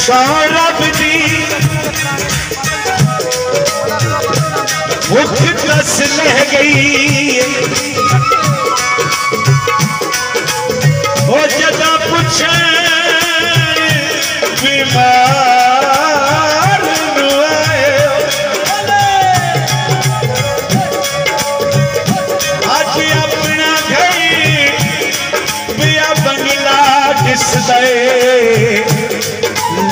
सौरभ दी मुख कस लह गई वो जदा पूछे बीमार आज अपना घर बिया बंगला किस दे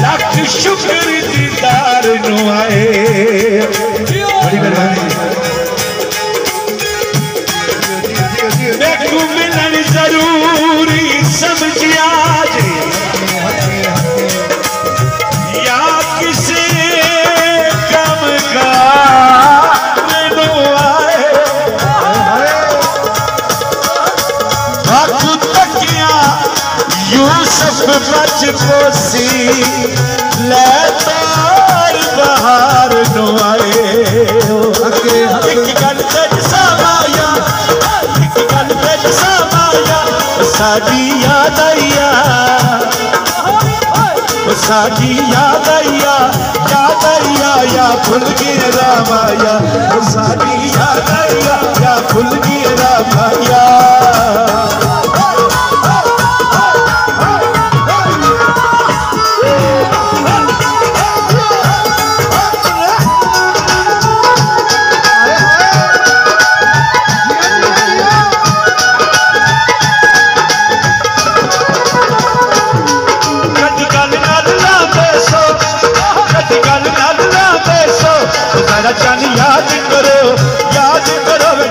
लख शुक्र दीदार नु आए। बड़ी मेहरबानी देखू मिलन जरूरी समझिया या किसी कम का नु आए। बाकू तकिया यूसुफ बच पोसी ले तार बहार नु आए। एक गल तेज सामाया एक गल तेज सामाया साडी याद आइया साडी याद आइया या भुल गए रामाया साडी याद आइया या भुल गए रामाया। चन याद करो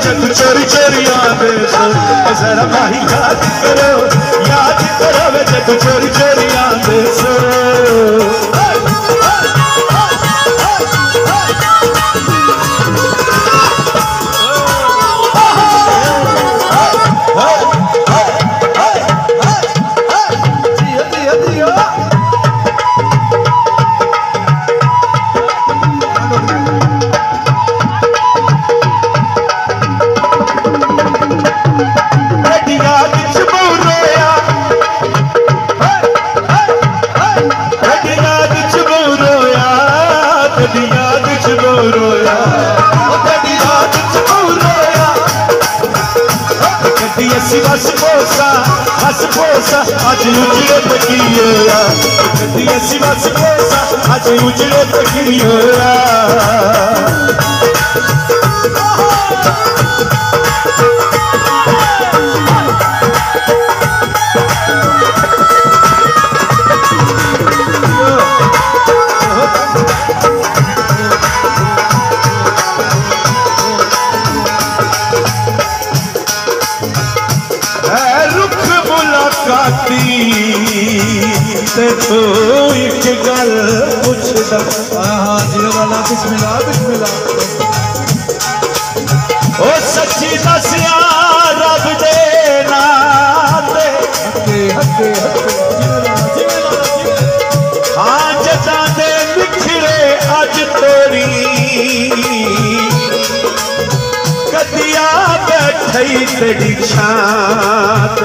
जब चोरी चोरी आवे सो जरा भाई याद करो जब चोरी चोरी आवे सो। बस पोसा आज उजड़े तकिया बस पोसा आज उजड़े तकिया। तो एक गल पूछदा हाँ जी वाला बिस्मिल्लाह बिस्मिल्लाह ओ सच्ची दसिया रब दे नाते हके हाँ जदा दे बिखरे अज तोरी कदिया बैठई तेरी छात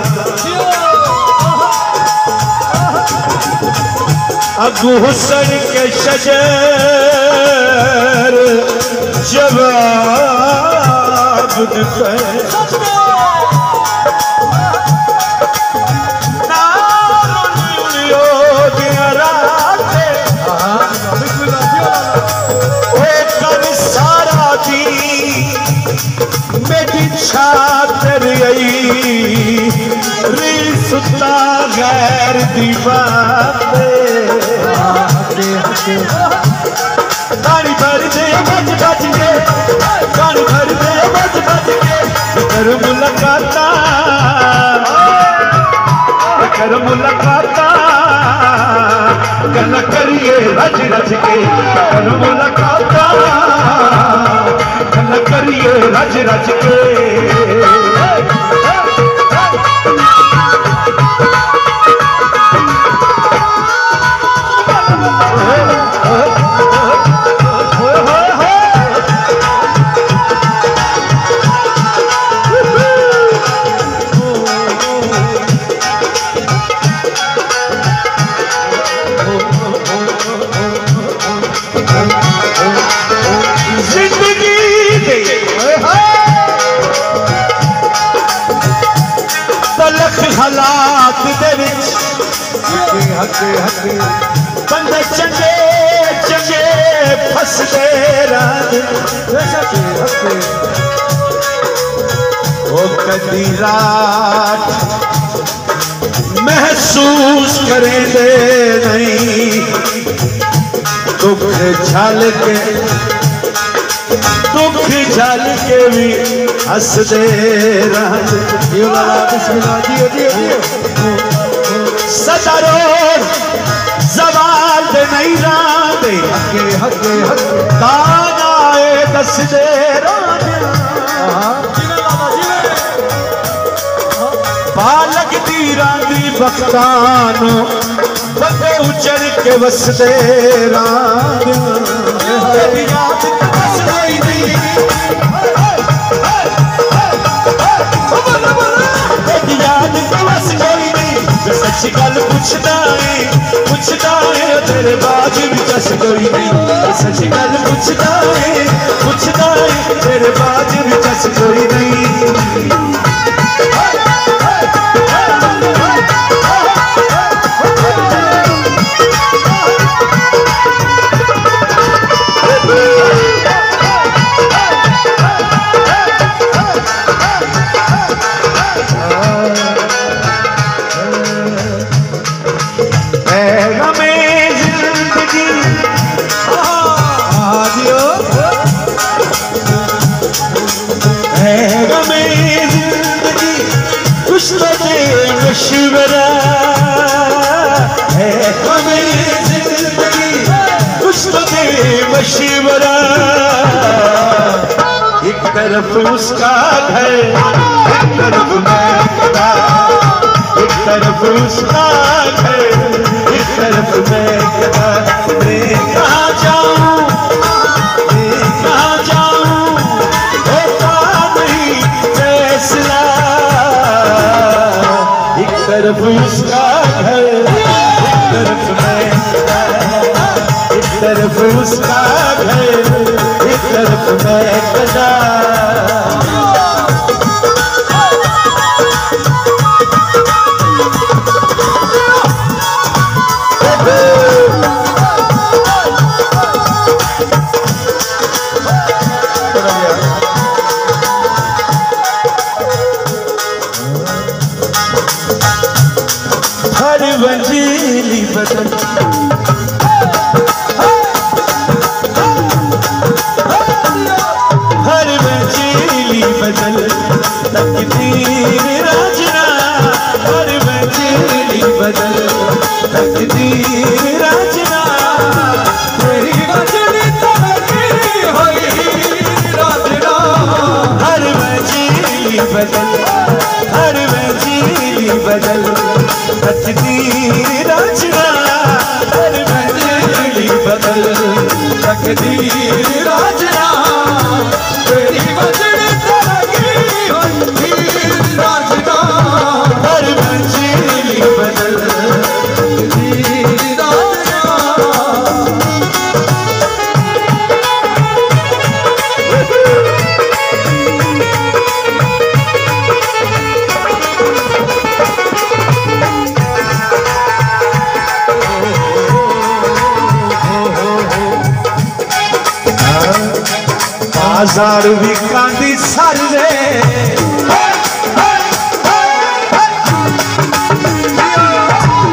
अबू हुसैन के शजर जवाब दे सारा दी मेरी छातर री सुता गैर दीवार पानी भर दे बच बच के पानी भर दे बच बच के कर मुलाकाता गल करिए रच रच के कर मुलाकाता गल करिए रच रच के। हके हके बंदे चंगे चंगे फसदे रात हके हके ओ कदी रात महसूस करे दे नहीं दुख झल के भी हस दे सदा रोज जवाल दे नहीं रांदे हके हके तागाए दस दे बालक दी रांदी बख्तानो बंदे उचड़ के वसदे रांद याद बस गई नहीं याद बस गई नहीं सच्ची गल पुछदा है तेरे बाज भी दस कोई नहीं सच्ची गल पुछदा है तेरे बाज भी दस कोई नहीं मशवरा है हमें जिंदगी उसके मशवरा एक तरफ उसका घर एक तरफ मैं खड़ा एक तरफ उसका घर एक तरफ मैं खड़ा मैं कहाँ जाऊँ होता नहीं फैसला एक तरफ उसका घर एक तरफ मैं एक तरफ उसका घर एक तरफ मैं खड़ा वंजीली बदल हर वंजीली बदल तकदीर राजना हर वंजीली बदल तकदीर राजना तेरी वंजीली तकदीर होई राजना हर वंजीली बदल हर वंजीली बदल तकदीर राजना हर वंजीली बदल तकदीर राजना तेरी वंजीली तकदीर होई राजना हर वंजीली बदल तकदीर राजना बाजार विकांदी सारे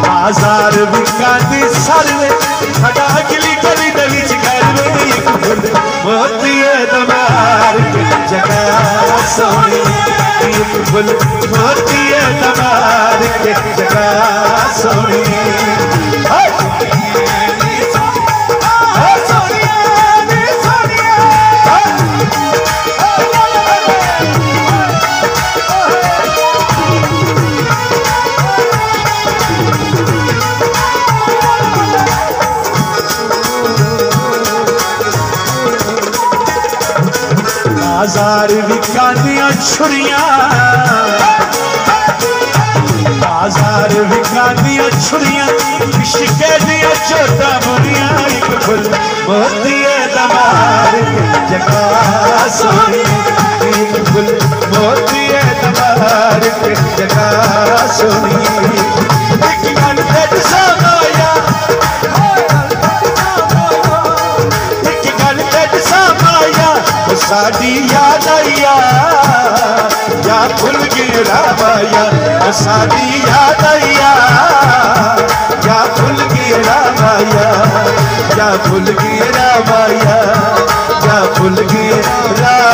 बाजार विकांदी सारे खड़ा गिली गली गली घर में एक फुल मोती दमार के जगह सोनी एक फुल मोती दमार के जगह सोनी बाजार विकांदियां छुरियां बाजार विकांदियां छुरियां इश्क दियां चोटा बुरियां एक फुल मोती दमार के जगह सोनी एक फुल मोती दमार के जगह सोनी एक घंटे सोना साड़ी याद आया या भूल गए रामाया साड़ी याद आया या भूल गए रामाया या भूल गए रामाया या भूल गए